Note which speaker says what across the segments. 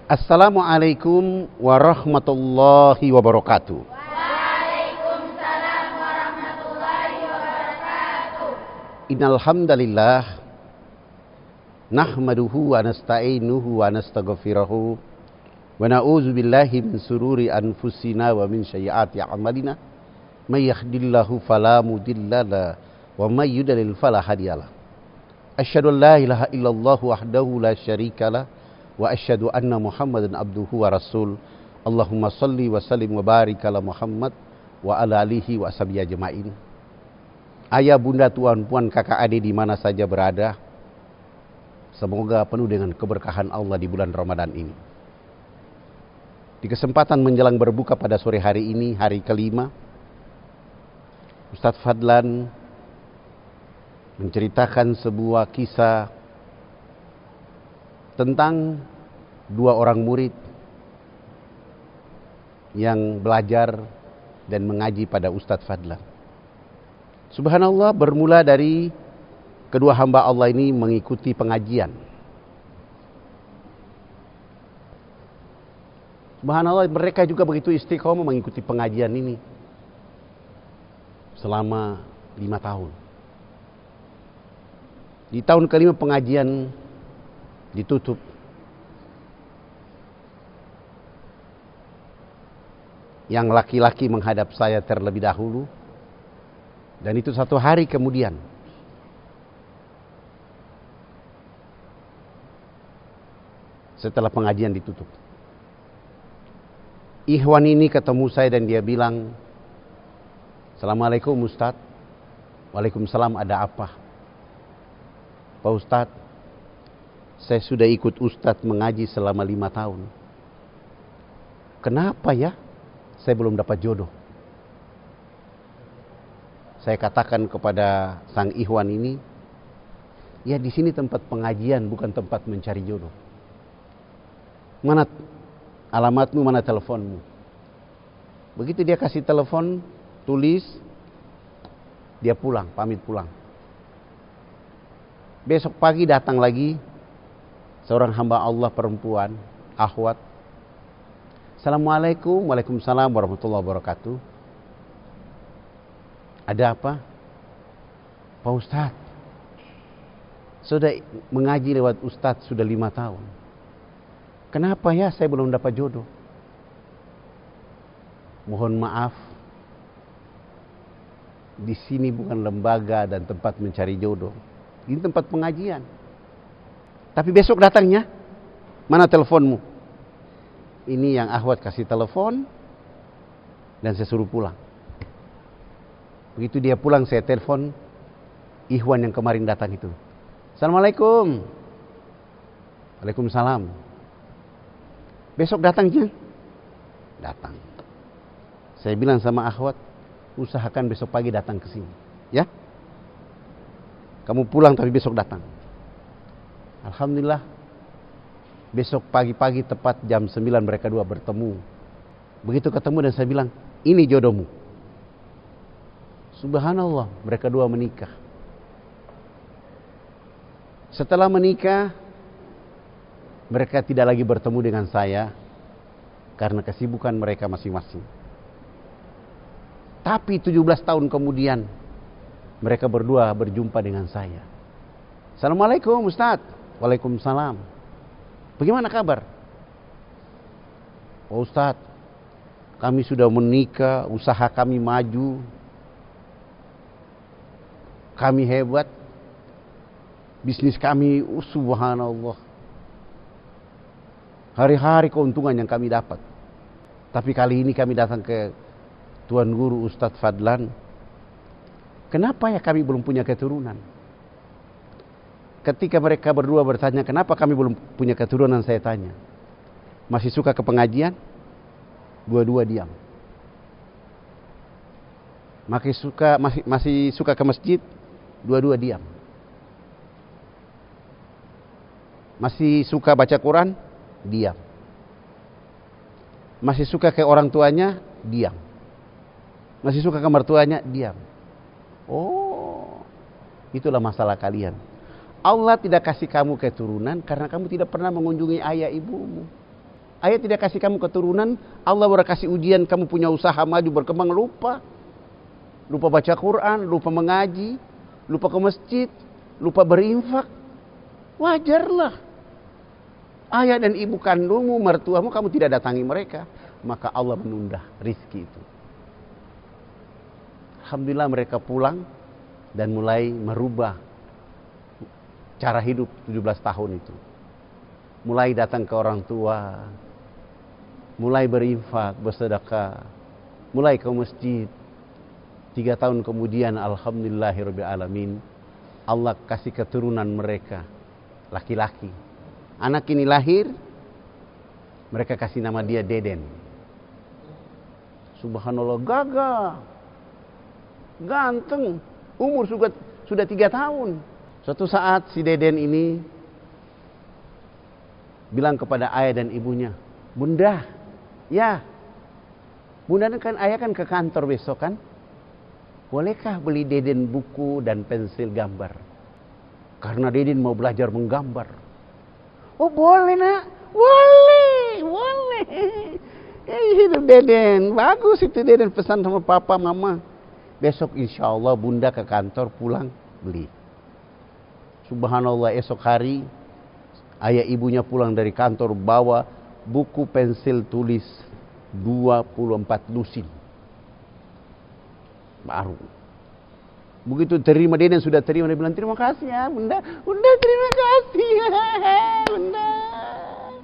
Speaker 1: Assalamualaikum warahmatullahi wabarakatuh.
Speaker 2: Waalaikumsalam warahmatullahi wabarakatuh.
Speaker 1: Innal hamdalillah nahmaduhu wa nasta'inuhu wa nastaghfiruhu wa na'udzu billahi min sururi anfusina wa min sayyiati a'malina. May yahdihillahu fala mudhillalah wa may yudlil fala hadiyalah. Asyhadu an la ilaha illallah wahdahu la syarikalah wa asyhadu anna Muhammadan abduhu wa rasul. Allahumma salli wa sallim wa barik ala Muhammad wa ala alihi wa ashabihi ajmain. Ayah, bunda, tuan, puan, kakak, adik di mana saja berada, semoga penuh dengan keberkahan Allah di bulan Ramadan ini. Di kesempatan menjelang berbuka pada sore hari ini, hari kelima, Ustadz Fadlan menceritakan sebuah kisah tentang dua orang murid yang belajar dan mengaji pada Ustadz Fadlan. Subhanallah, bermula dari kedua hamba Allah ini mengikuti pengajian. Subhanallah, mereka juga begitu istiqomah mengikuti pengajian ini selama 5 tahun. Di tahun kelima pengajian ditutup. Yang laki-laki menghadap saya terlebih dahulu, dan itu 1 hari kemudian. Setelah pengajian ditutup, Ikhwan ini ketemu saya dan dia bilang, "Assalamualaikum Ustadz." "Waalaikumsalam, ada apa?" "Pak Ustadz, saya sudah ikut Ustadz mengaji selama 5 tahun. Kenapa ya saya belum dapat jodoh?" Saya katakan kepada sang ikhwan ini, "Ya, di sini tempat pengajian, bukan tempat mencari jodoh. Mana alamatmu, mana teleponmu?" Begitu dia kasih telepon, tulis, dia pulang, pamit pulang. Besok pagi datang lagi seorang hamba Allah perempuan, akhwat. "Assalamualaikum." "Waalaikumsalam warahmatullahi wabarakatuh." "Ada apa?" "Pak Ustadz, sudah mengaji lewat Ustadz sudah 5 tahun. Kenapa ya saya belum dapat jodoh?" "Mohon maaf, di sini bukan lembaga dan tempat mencari jodoh. Ini tempat pengajian. Tapi besok datangnya, mana teleponmu?" Ini yang akhwat kasih telepon dan saya suruh pulang. Begitu dia pulang, saya telepon ikhwan yang kemarin datang itu. "Assalamualaikum." "Waalaikumsalam." "Besok datangnya?" "Datang." Saya bilang sama akhwat, "Usahakan besok pagi datang ke sini, ya. Kamu pulang tapi besok datang." Alhamdulillah, besok pagi-pagi tepat jam 9 mereka dua bertemu. Begitu ketemu dan saya bilang, "Ini jodohmu." Subhanallah, mereka dua menikah. Setelah menikah, mereka tidak lagi bertemu dengan saya karena kesibukan mereka masing-masing. Tapi 17 tahun kemudian, mereka berdua berjumpa dengan saya. "Assalamualaikum Ustadz." "Waalaikumsalam." "Bagaimana kabar?" "Oh Ustadz, kami sudah menikah, usaha kami maju, kami hebat, bisnis kami, subhanallah, hari-hari keuntungan yang kami dapat. Tapi kali ini kami datang ke Tuan Guru Ustadz Fadlan. Kenapa ya kami belum punya keturunan?" Ketika mereka berdua bertanya, "Kenapa kami belum punya keturunan?" saya tanya, "Masih suka ke pengajian?" Dua-dua diam. Masih suka ke masjid? Dua-dua diam. Masih suka baca Quran? Diam. Masih suka ke orang tuanya? Diam. Masih suka ke mertuanya? Diam. Oh, itulah masalah kalian. Allah tidak kasih kamu keturunan karena kamu tidak pernah mengunjungi ayah ibumu. Ayah tidak kasih kamu keturunan, Allah baru kasih ujian, kamu punya usaha maju berkembang, lupa. Lupa baca Quran, lupa mengaji, lupa ke masjid, lupa berinfak. Wajarlah. Ayah dan ibu kandungmu, mertuamu, kamu tidak datangi mereka. Maka Allah menunda rizki itu. Alhamdulillah mereka pulang dan mulai merubah cara hidup 17 tahun itu. Mulai datang ke orang tua, mulai berinfak, bersedekah, mulai ke masjid. 3 tahun kemudian alhamdulillahirabbil alamin, Allah kasih keturunan mereka laki-laki. Anak ini lahir, mereka kasih nama dia Deden. Subhanallah, gagah, ganteng, umur sudah 3 tahun. Suatu saat si Deden ini bilang kepada ayah dan ibunya, Bunda, ya, Bunda kan ayah kan ke kantor besok kan, bolehkah beli Deden buku dan pensil gambar? Karena Deden mau belajar menggambar. Oh boleh nak, boleh. Itu Deden, bagus itu Deden, pesan sama papa mama. Besok insya Allah Bunda ke kantor pulang beli. Subhanallah, esok hari ayah ibunya pulang dari kantor bawa buku pensil tulis 24 lusin. Baru. Begitu terima, Deden sudah terima, dia bilang terima kasih ya Bunda. Bunda terima kasih Bunda.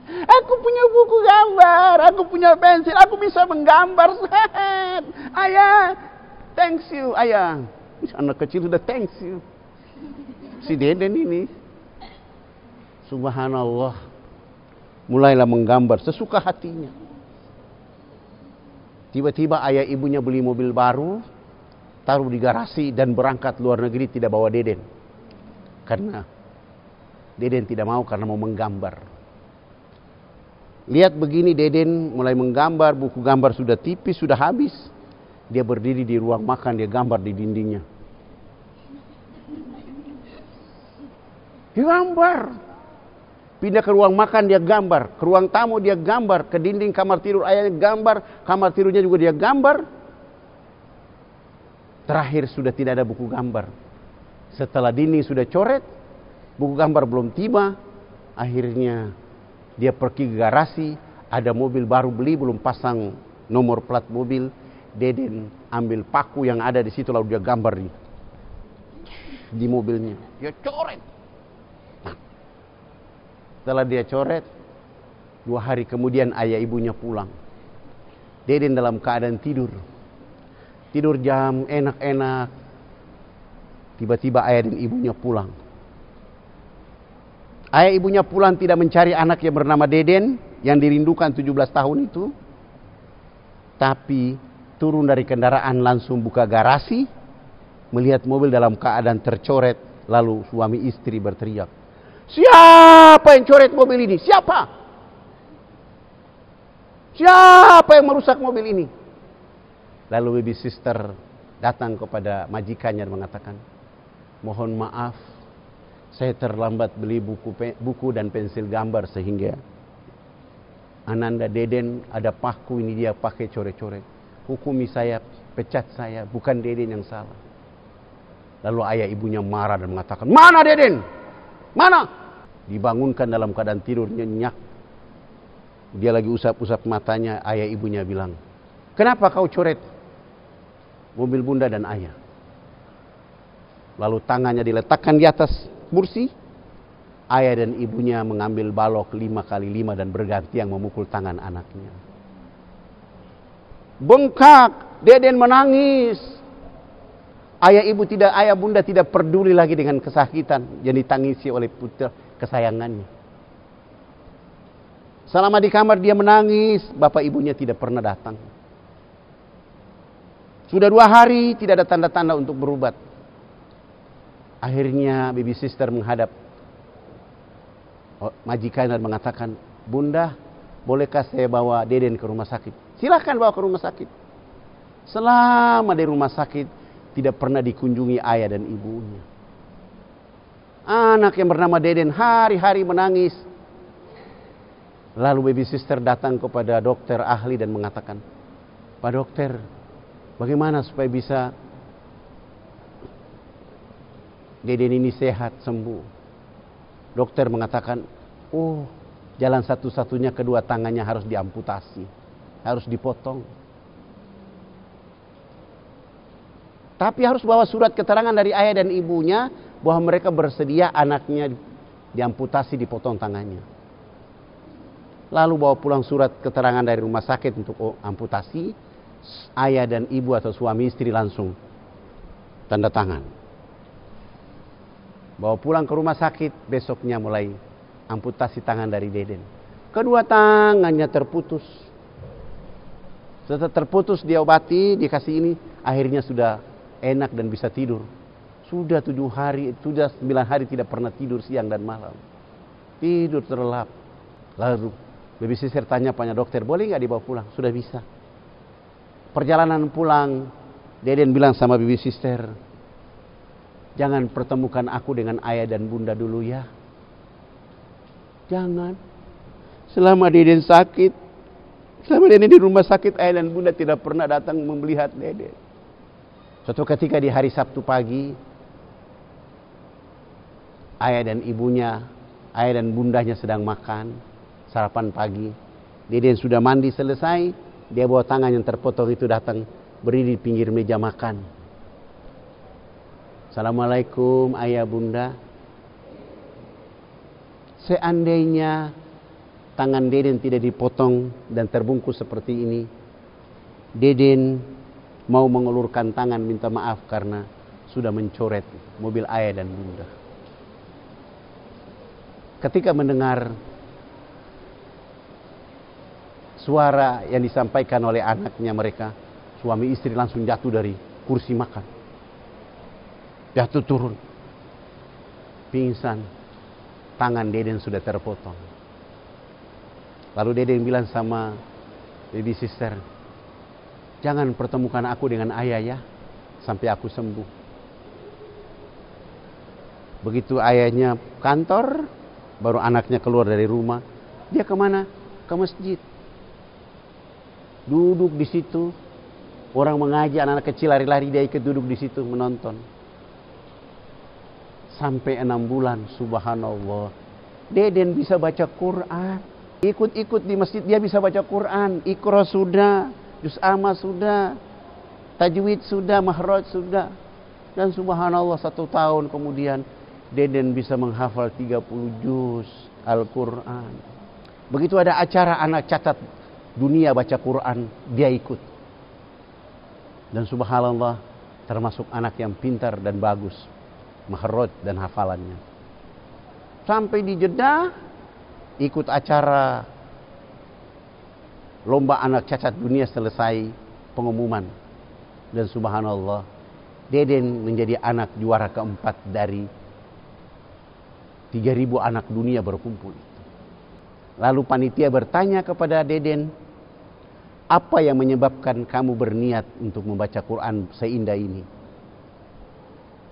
Speaker 1: Aku punya buku gambar, aku punya pensil, aku bisa menggambar. Ayah, thanks you ayah. Anak kecil sudah thanks you. Si Deden ini, subhanallah, mulailah menggambar sesuka hatinya. Tiba-tiba ayah ibunya beli mobil baru, taruh di garasi dan berangkat luar negeri, tidak bawa Deden. Karena Deden tidak mau, karena mau menggambar. Lihat begini, Deden mulai menggambar, buku gambar sudah tipis, sudah habis. Dia berdiri di ruang makan, dia gambar di dindingnya. Dia gambar. Pindah ke ruang makan, dia gambar. Ke ruang tamu, dia gambar. Ke dinding kamar tidur ayahnya gambar. Kamar tidurnya juga dia gambar. Terakhir sudah tidak ada buku gambar. Setelah dinding sudah coret, buku gambar belum tiba. Akhirnya dia pergi ke garasi, ada mobil baru beli, belum pasang nomor plat mobil. Deden ambil paku yang ada di situ, lalu dia gambar di mobilnya. Dia coret. Nah, setelah dia coret, 2 hari kemudian ayah ibunya pulang. Deden dalam keadaan tidur. Tidur jam enak-enak. Tiba-tiba ayah dan ibunya pulang. Ayah ibunya pulang tidak mencari anak yang bernama Deden yang dirindukan 17 tahun itu. Tapi turun dari kendaraan langsung buka garasi. Melihat mobil dalam keadaan tercoret. Lalu suami istri berteriak, siapa yang coret mobil ini? Siapa? Siapa yang merusak mobil ini? Lalu baby sister datang kepada majikannya dan mengatakan, mohon maaf, saya terlambat beli buku dan pensil gambar sehingga Ananda Deden ada paku ini dia pakai coret-coret. Hukumi saya, pecat saya, bukan Deden yang salah. Lalu ayah ibunya marah dan mengatakan, mana Deden? Mana? Dibangunkan dalam keadaan tidur nyenyak. Dia lagi usap-usap matanya, ayah ibunya bilang, kenapa kau coret mobil Bunda dan ayah? Lalu tangannya diletakkan di atas kursi. Ayah dan ibunya mengambil balok 5x5 dan bergantian memukul tangan anaknya. Bengkak, Deden menangis. Ayah bunda tidak peduli lagi dengan kesakitan yang ditangisi oleh putra kesayangannya. Selama di kamar dia menangis, bapak ibunya tidak pernah datang. Sudah 2 hari tidak ada tanda-tanda untuk berobat. Akhirnya baby sister menghadap majikan dan mengatakan, Bunda, bolehkah saya bawa Deden ke rumah sakit? Silahkan bawa ke rumah sakit. Selama di rumah sakit tidak pernah dikunjungi ayah dan ibunya. Anak yang bernama Deden hari-hari menangis. Lalu baby sister datang kepada dokter ahli dan mengatakan, Pak dokter, bagaimana supaya bisa Deden ini sehat, sembuh? Dokter mengatakan, oh, jalan satu-satunya kedua tangannya harus diamputasi, harus dipotong. Tapi harus bawa surat keterangan dari ayah dan ibunya bahwa mereka bersedia anaknya diamputasi, dipotong tangannya. Lalu bawa pulang surat keterangan dari rumah sakit untuk amputasi. Ayah dan ibu atau suami istri langsung tanda tangan. Bawa pulang ke rumah sakit, besoknya mulai amputasi tangan dari Deden. Kedua tangannya terputus. Setelah terputus diobati, dikasih ini, akhirnya sudah enak dan bisa tidur. Sudah 7 hari, sudah 9 hari tidak pernah tidur siang dan malam. Tidur terlelap. Lalu baby sister tanya pada dokter, boleh nggak dibawa pulang? Sudah bisa. Perjalanan pulang, Deden bilang sama baby sister, jangan pertemukan aku dengan ayah dan bunda dulu ya. Jangan. Selama Deden sakit, selama Deden di rumah sakit, ayah dan bunda tidak pernah datang melihat Deden. Suatu ketika di hari Sabtu pagi, ayah dan ibunya, ayah dan bundanya sedang makan sarapan pagi. Deden sudah mandi selesai, dia bawa tangan yang terpotong itu datang berdiri di pinggir meja makan. Assalamualaikum ayah bunda. Seandainya tangan Deden tidak dipotong dan terbungkus seperti ini, Deden mau mengulurkan tangan minta maaf karena sudah mencoret mobil ayah dan bunda. Ketika mendengar suara yang disampaikan oleh anaknya mereka, suami istri langsung jatuh dari kursi makan. Jatuh turun. Pingsan. Tangan Deden sudah terpotong. Lalu Deden bilang sama baby sister, jangan pertemukan aku dengan ayah ya, sampai aku sembuh. Begitu ayahnya kantor, baru anaknya keluar dari rumah. Dia kemana? Ke masjid. Duduk di situ. Orang mengaji, anak-anak kecil lari-lari, dia ikut duduk di situ menonton. Sampai 6 bulan, subhanallah. Deden bisa baca Quran. Ikut-ikut di masjid dia bisa baca Quran. Iqra sudah, juz amma sudah, tajwid sudah, mahraj sudah. Dan subhanallah 1 tahun kemudian Deden bisa menghafal 30 juz Al-Quran. Begitu ada acara anak catat dunia baca Quran, dia ikut. Dan subhanallah termasuk anak yang pintar dan bagus, mahraj dan hafalannya. Sampai di Jeddah ikut acara lomba anak cacat dunia, selesai pengumuman. Dan subhanallah Deden menjadi anak juara keempat dari 3.000 anak dunia berkumpul. Lalu panitia bertanya kepada Deden, apa yang menyebabkan kamu berniat untuk membaca Quran seindah ini?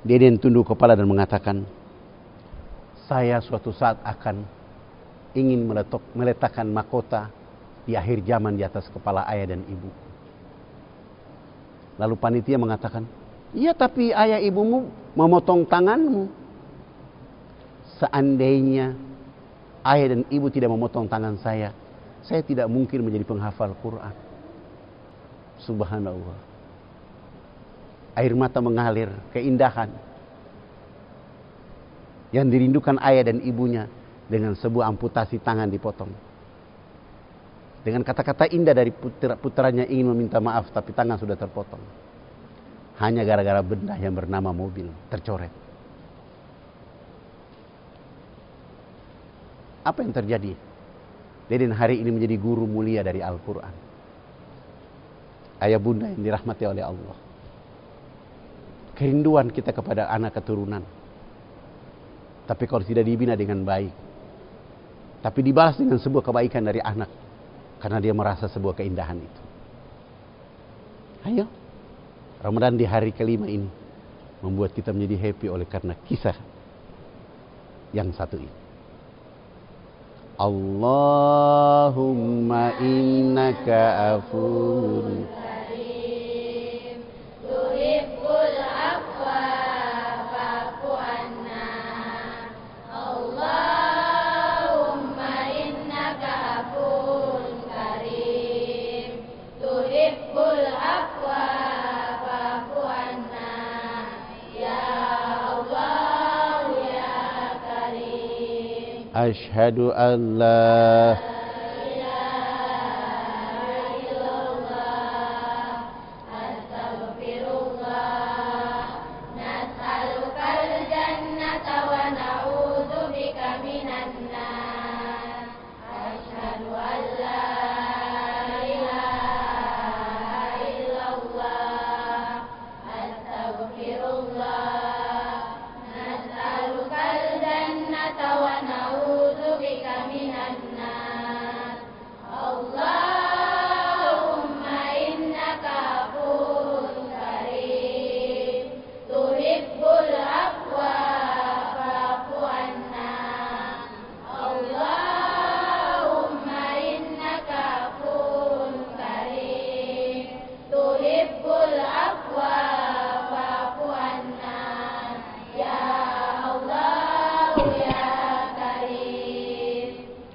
Speaker 1: Deden tunduk kepala dan mengatakan, saya suatu saat akan ingin meletakkan mahkota di akhir zaman di atas kepala ayah dan ibu. Lalu panitia mengatakan, iya tapi ayah ibumu memotong tanganmu. Seandainya ayah dan ibu tidak memotong tangan saya tidak mungkin menjadi penghafal Quran. Subhanallah. Air mata mengalir, keindahan yang dirindukan ayah dan ibunya dengan sebuah amputasi tangan dipotong. Dengan kata-kata indah dari putranya ingin meminta maaf, tapi tangan sudah terpotong. Hanya gara-gara benda yang bernama mobil tercoret. Apa yang terjadi? Deden hari ini menjadi guru mulia dari Al-Quran. Ayah bunda yang dirahmati oleh Allah. Kerinduan kita kepada anak keturunan. Tapi kalau tidak dibina dengan baik, tapi dibalas dengan sebuah kebaikan dari anak, karena dia merasa sebuah keindahan itu. Ayo, Ramadan di hari kelima ini membuat kita menjadi happy oleh karena kisah yang satu ini. Allahumma innaka afuwun
Speaker 2: karim tuhibbul afwa fa'fu anna. Allahumma innaka afuwun karim tuhibbul afwa fa'fu anna. Ya Allah ya karim.
Speaker 1: Asyhadu an la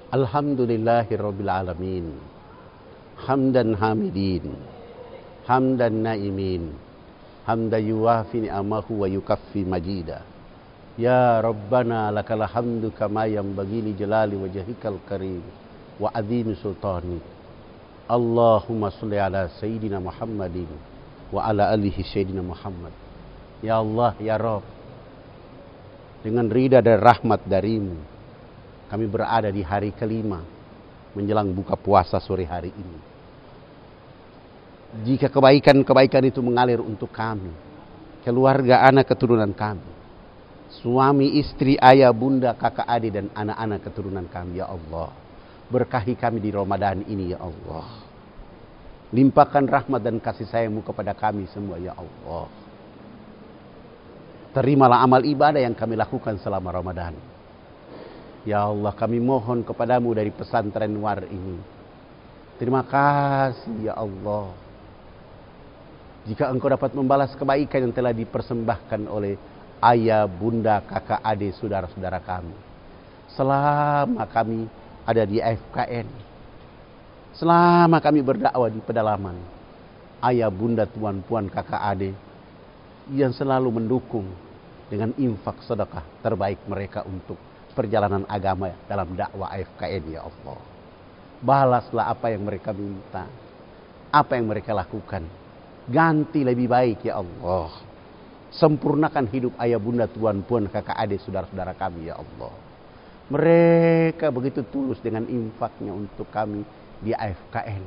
Speaker 1: Alhamdulillahirabbil alamin. Hamdan hamidin, hamdan naimin, hamdan yuwafi ni'amahu wa yukaffi majida. Ya Rabbana lakal hamdu kama yanbaghi li jalali wajhikal karim wa azimi sultanik. Allahumma sholli ala sayyidina Muhammadin wa ala alihi sayyidina Muhammad. Ya Allah, ya Rabb, dengan ridha dan rahmat darimu kami berada di hari kelima menjelang buka puasa sore hari ini. Jika kebaikan-kebaikan itu mengalir untuk kami, keluarga, anak, keturunan kami, suami, istri, ayah, bunda, kakak, adik, dan anak-anak keturunan kami, ya Allah, berkahi kami di Ramadan ini, ya Allah. Limpahkan rahmat dan kasih sayang-Mu kepada kami semua, ya Allah. Terimalah amal ibadah yang kami lakukan selama Ramadan. Ya Allah, kami mohon kepadamu dari pesantren Nur ini. Terima kasih ya Allah. Jika engkau dapat membalas kebaikan yang telah dipersembahkan oleh ayah, bunda, kakak, adik, saudara-saudara kami. Selama kami ada di AFKN. Selama kami berdakwah di pedalaman. Ayah, bunda, tuan, puan, kakak, adik. Yang selalu mendukung dengan infak sedekah terbaik mereka untuk perjalanan agama dalam dakwah AFKN, ya Allah. Balaslah apa yang mereka minta, apa yang mereka lakukan. Ganti lebih baik, ya Allah. Sempurnakan hidup ayah, bunda, tuan, puan, kakak, adik, saudara-saudara kami, ya Allah. Mereka begitu tulus dengan infaknya untuk kami di AFKN.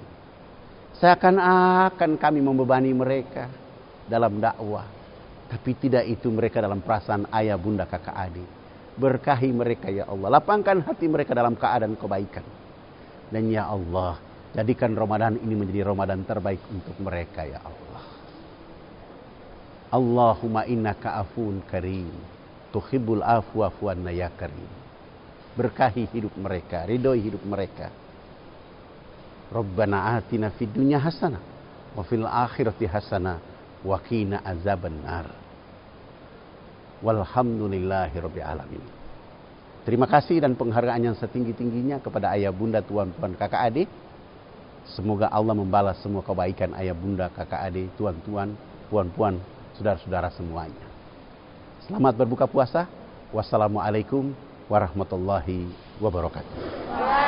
Speaker 1: Seakan-akan kami membebani mereka dalam dakwah. Tapi tidak itu mereka dalam perasaan ayah, bunda, kakak, adik. Berkahi mereka ya Allah. Lapangkan hati mereka dalam keadaan kebaikan. Dan ya Allah, jadikan Ramadan ini menjadi Ramadan terbaik untuk mereka ya Allah. Allahumma innaka afuun karim. Tuhibbul afwa fa'fu ya karim. Berkahi hidup mereka, ridhoi hidup mereka. Rabbana atina fid dunya hasanah wa fil akhirati hasanah wa qina azabannar. Walhamdulillahirabbil alamin. Terima kasih dan penghargaan yang setinggi-tingginya kepada ayah, bunda, tuan-tuan, kakak, adik. Semoga Allah membalas semua kebaikan ayah, bunda, kakak, adik, tuan-tuan, puan-puan, saudara-saudara semuanya. Selamat berbuka puasa. Wassalamualaikum warahmatullahi wabarakatuh.